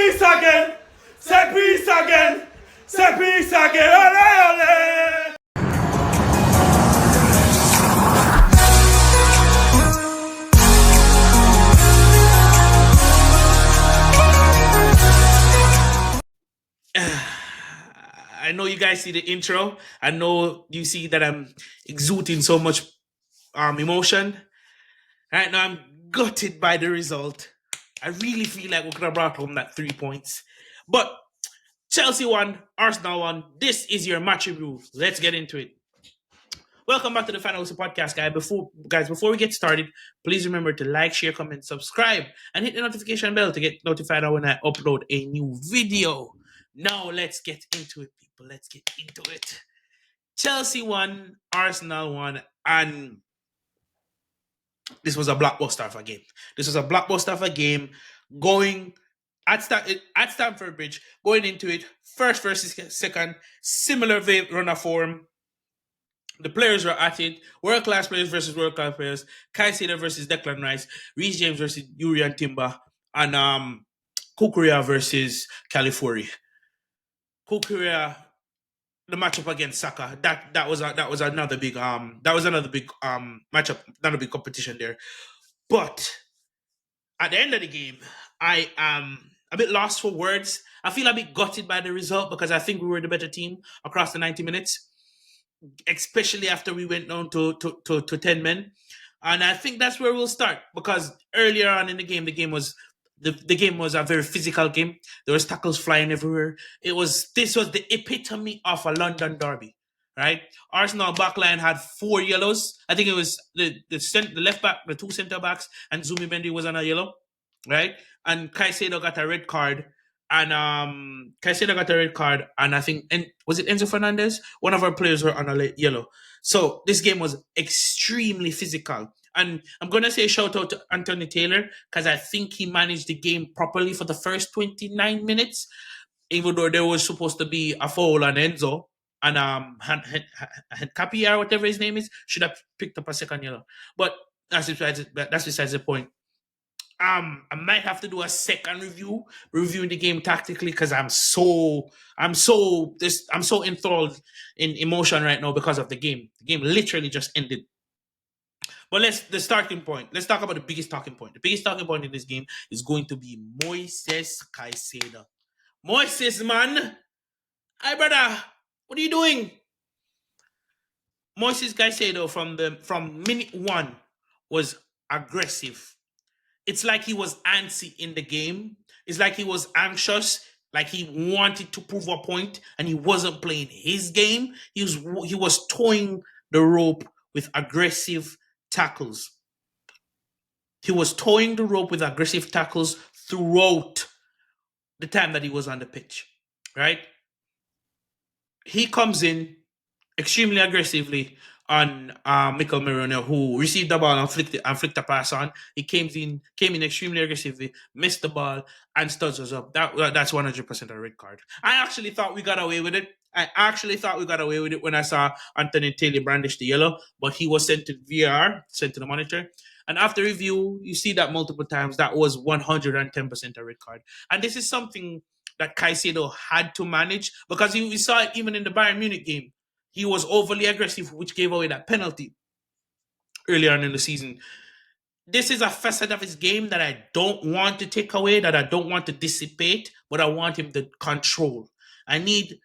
peace again. Say peace again. Say peace again. Ole, ole. I know you guys see the intro. I know you see that I'm exuding so much emotion. Right now, I'm gutted by the result. I really feel like we could have brought home that 3 points. But Chelsea won, Arsenal won. This is your match review. Let's get into it. Welcome back to the Final Podcast, guys. Before we get started, please remember to like, share, comment, subscribe, and hit the notification bell to get notified when I upload a new video. Now, let's get into it, people. Let's get into it. Chelsea won, Arsenal won, and this was a blockbuster of a game. This was a blockbuster of a game going at Stamford Bridge, going into it, first versus second, similar run of form. The players were at it, world-class players versus world-class players, Caicedo versus Declan Rice, Reece James versus Urian Timber, and Kukurea versus Califuori. Kukurea, the matchup against Saka, that was another big matchup, another big competition there. But at the end of the game, I am a bit lost for words. I feel a bit gutted by the result because I think we were the better team across the 90 minutes, especially after we went down to 10 men. And I think that's where we'll start, because earlier on in the game was a very physical game. There was tackles flying everywhere. This was the epitome of a London derby, right? Arsenal backline had 4 yellows. I think it was the left back, the 2 centre backs, and Zumi Bendi was on a yellow, right? And Caicedo got a red card. And I think, was it Enzo Fernandez? One of our players were on a yellow. So this game was extremely physical. And I'm going to say shout out to Anthony Taylor, because I think he managed the game properly for the first 29 minutes, even though there was supposed to be a foul on Enzo. And Capia, or whatever his name is, should have picked up a second yellow. But that's besides the point. I might have to do a second reviewing the game tactically, because I'm so enthralled in emotion right now because of the game. The game literally just ended. But the starting point. Let's talk about the biggest talking point. The biggest talking point in this game is going to be Moises Caicedo. Moises, man. Hi, brother. What are you doing? Moises Caicedo from minute 1 was aggressive. It's like he was antsy in the game. It's like he was anxious, like he wanted to prove a point, and he wasn't playing his game. He was towing the rope with aggressive tackles. He was towing the rope with aggressive tackles throughout the time that he was on the pitch, right? He comes in extremely aggressively on Mikel Merino, who received the ball and flicked a pass on. He came in extremely aggressively, missed the ball, and studs us up. That's 100% a red card. I actually thought we got away with it. When I saw Anthony Taylor brandish the yellow, but he was sent to VAR, sent to the monitor. And after review, you see that multiple times. That was 110% a red card. And this is something that Caicedo had to manage, because we saw it even in the Bayern Munich game. He was overly aggressive, which gave away that penalty earlier on in the season. This is a facet of his game that I don't want to take away, that I don't want to dissipate, but I want him to control. I need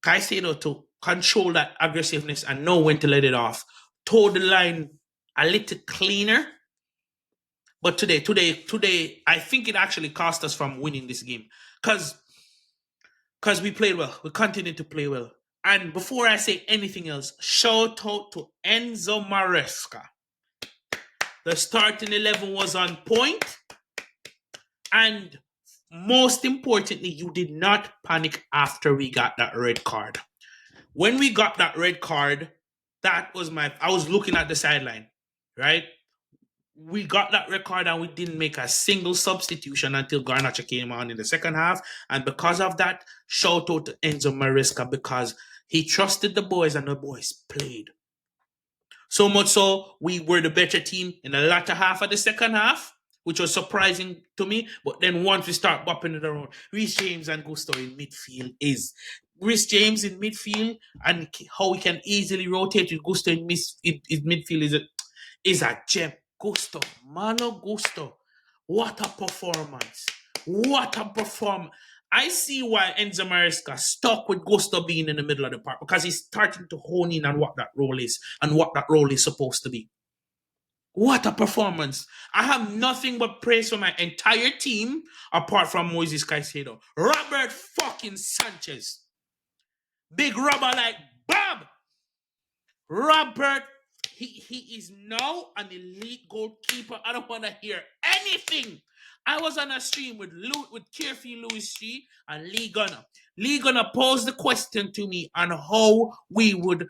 Caicedo to control that aggressiveness and know when to let it off. Toe the line a little cleaner. But today, I think it actually cost us from winning this game. Because we played well. We continued to play well. And before I say anything else, shout out to Enzo Maresca. The starting 11 was on point. And most importantly, you did not panic after we got that red card. When we got that red card, I was looking at the sideline, right? We got that red card and we didn't make a single substitution until Garnacho came on in the second half. And because of that, shout out to Enzo Maresca, because he trusted the boys and the boys played. So much so, we were the better team in the latter half of the second half. which was surprising to me. But then once we start bopping it around, Reece James and Gusto in midfield is Reece James in midfield, and how we can easily rotate with Gusto in midfield is a gem. Gusto, Malo Gusto, what a performance! What a performance! I see why Enzo Maresca stuck with Gusto being in the middle of the park, because he's starting to hone in on what that role is and what that role is supposed to be. What a performance. I have nothing but praise for my entire team apart from Moises Caicedo. Robert fucking Sanchez. Big rubber like Bob. Robert, he is now an elite goalkeeper. I don't want to hear anything. I was on a stream with Kearfy Lewis G and Lee Gunner. Lee Gunner posed the question to me on how we would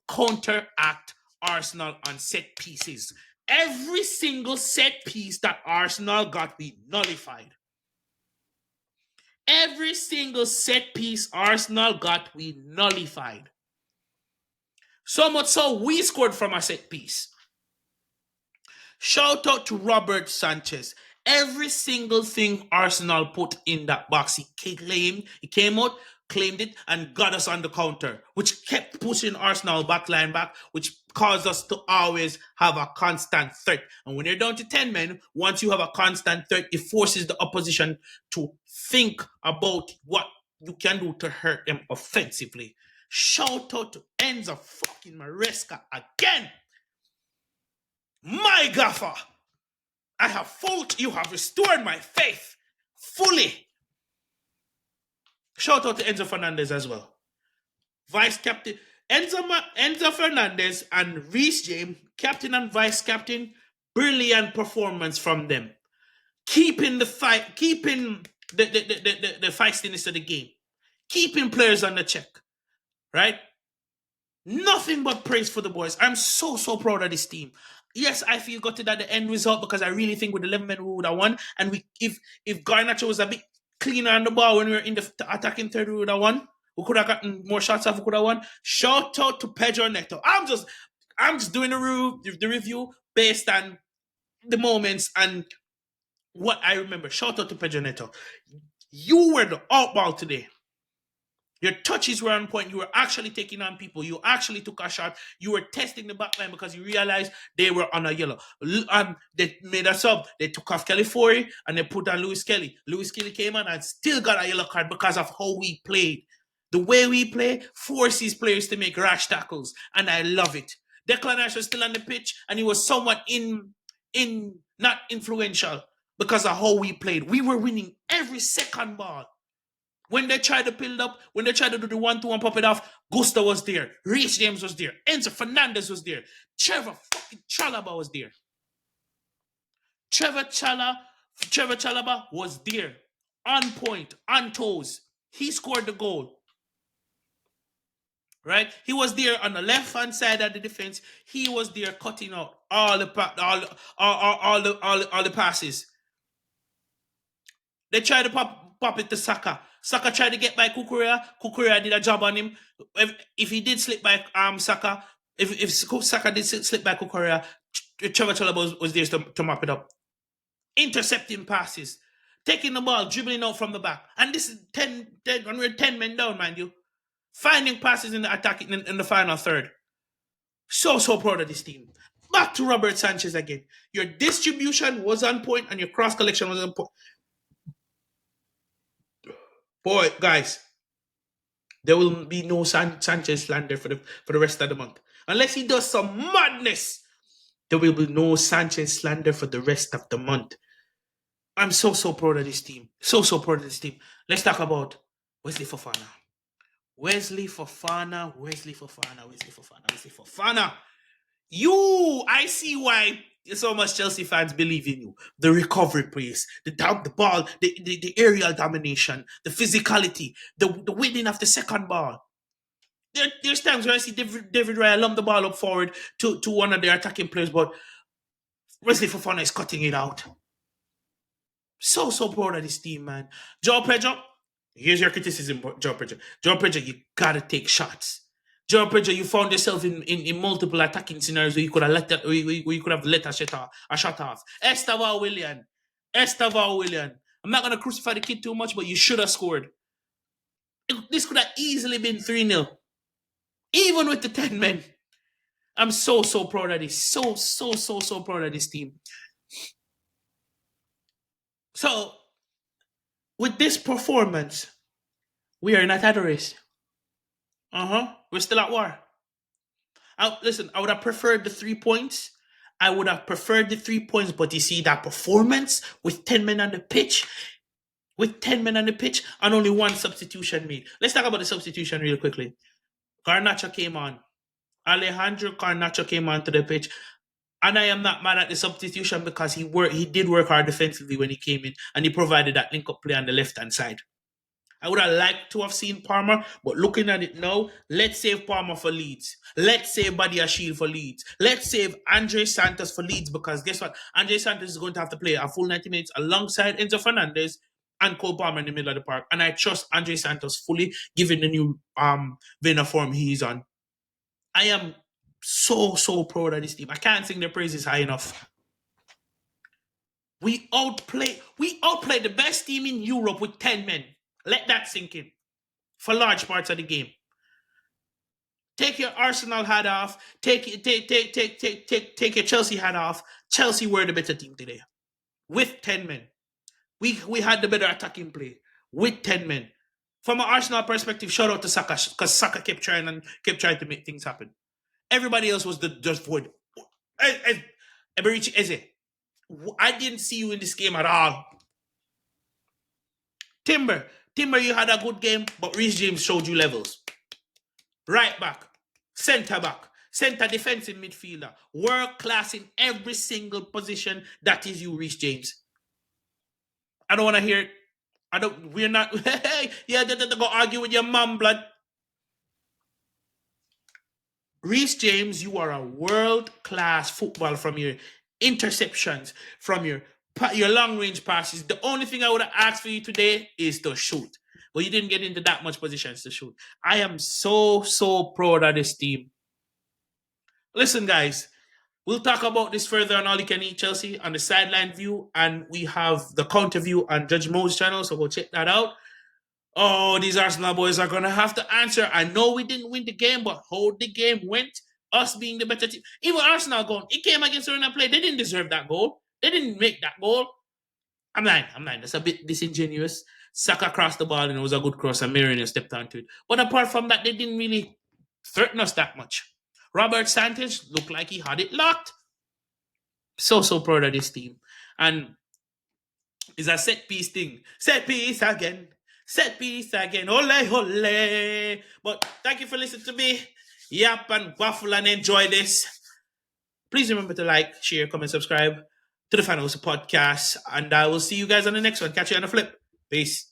counteract Arsenal on set pieces. Every single set piece that Arsenal got, we nullified. Every single set piece Arsenal got, we nullified. So much so, we scored from a set piece. Shout out to Robert Sanchez. Every single thing Arsenal put in that box, he came out, claimed it, and got us on the counter, which kept pushing Arsenal backline back, which caused us to always have a constant threat. And when you're down to 10 men, once you have a constant threat, it forces the opposition to think about what you can do to hurt them offensively. Shout out to Enzo fucking Maresca again. My gaffer, I have fault. You have restored my faith fully. Shout out to Enzo Fernandez as well. Vice captain Enzo Fernandez and Reece James, captain and vice captain. Brilliant performance from them. Keeping the fight, keeping the feistiness of the game, keeping players on the check. Right? Nothing but praise for the boys. I'm so proud of this team. Yes, I feel gutted at the end result because I really think with 11 men we would have won. And if Garnacho was a bit cleaner on the ball when we were in the attacking third, we would have won. We could have gotten more shots off. We could have won. Shout out to Pedro Neto. I'm just doing the review based on the moments and what I remember. Shout out to Pedro Neto. You were the outball today. Your touches were on point. You were actually taking on people. You actually took a shot. You were testing the backline because you realized they were on a yellow. They made a sub. They took off Kelly Forey and they put on Lewis Kelly. Lewis Kelly came on and still got a yellow card because of how we played. The way we play forces players to make rash tackles, and I love it. Declan Rice was still on the pitch, and he was somewhat not influential because of how we played. We were winning every second ball. When they tried to build up, when they tried to do the 1-2-1 pop it off, Gusto was there. Reece James was there. Enzo Fernandez was there. Trevor fucking Chalaba was there. Trevor Chalaba was there. On point, on toes. He scored the goal. Right? He was there on the left-hand side of the defense. He was there cutting out all the passes. They tried to pop it to Saka. Saka tried to get by Kukurea. Kukurea did a job on him. If he did slip by Saka, if Saka did slip by Kukurea, Trevor Chalaba was there to mop it up. Intercepting passes. Taking the ball, dribbling out from the back. And this is 10 when we're 10 men down, mind you. Finding passes in the attack in the final third. So proud of this team. Back to Robert Sanchez again. Your distribution was on point and your cross collection was on point. Boy, guys, there will be no Sanchez slander for the rest of the month. Unless he does some madness, there will be no Sanchez slander for the rest of the month. I'm so proud of this team. So proud of this team. Let's talk about Wesley Fofana. Wesley Fofana. I see why so much Chelsea fans believe in you. The recovery pace, the ball, the aerial domination, the physicality, the winning of the second ball. There's times where I see David Raya lump the ball up forward to one of their attacking players, but Wesley Fofana is cutting it out. So proud of this team, man. Joe Pedro, here's your criticism, Joe Pedro. Joe Pedro, you gotta take shots. Joe Pedro, you found yourself in multiple attacking scenarios where you could have let a shot off. Esteban William, Estevan William. I'm not going to crucify the kid too much, but you should have scored. This could have easily been 3-0. Even with the 10 men. I'm so proud of this. So proud of this team. So, with this performance, we are not at a race. We're still at war. Listen, I would have preferred the 3 points. But you see that performance with 10 men on the pitch, and only one substitution made. Let's talk about the substitution real quickly. Garnacho came on. Alejandro Garnacho came onto the pitch. And I am not mad at the substitution because he did work hard defensively when he came in, and he provided that link-up play on the left-hand side. I would have liked to have seen Palmer, but looking at it now, let's save Palmer for Leeds. Let's save Badiashile for Leeds. Let's save Andre Santos for Leeds, because guess what? Andre Santos is going to have to play a full 90 minutes alongside Enzo Fernandez and Cole Palmer in the middle of the park. And I trust Andre Santos fully, given the new vein of form he's on. I am so proud of this team. I can't sing their praises high enough. We outplayed the best team in Europe with 10 men. Let that sink in for large parts of the game. Take your Arsenal hat off. Take your Chelsea hat off. Chelsea were the better team today with 10 men. We had the better attacking play with 10 men. From an Arsenal perspective, shout out to Saka, because Saka kept trying to make things happen. Everybody else was just void. Eze, I didn't see you in this game at all. Timber, you had a good game, but Reece James showed you levels. Right back, centre defensive midfielder, world class in every single position. That is you, Reece James. I don't want to hear it. We're not. Yeah, go argue with your mum, blood. Reece James, you are a world-class footballer from your interceptions, from your long-range passes. The only thing I would have asked for you today is to shoot. But you didn't get into that much positions to shoot. I am so proud of this team. Listen, guys, we'll talk about this further on All You Can Eat Chelsea on the sideline view, and we have the counter view on Judge Mo's channel, so go check that out. Oh, these Arsenal boys are going to have to answer. I know we didn't win the game, but how the game went, us being the better team. Even Arsenal going, it came against Arsenal play. They didn't deserve that goal. They didn't make that goal. I'm lying. That's a bit disingenuous. Saka crossed the ball and it was a good cross, and Mourinho stepped onto it. But apart from that, they didn't really threaten us that much. Robert Sanchez looked like he had it locked. So proud of this team. And it's a set piece thing. Set piece again. Ole. But thank you for listening to me yap and waffle and enjoy this. Please remember to like, share, comment, subscribe to the Fan House Podcast, and I will see you guys on the next one. Catch you on the flip. Peace.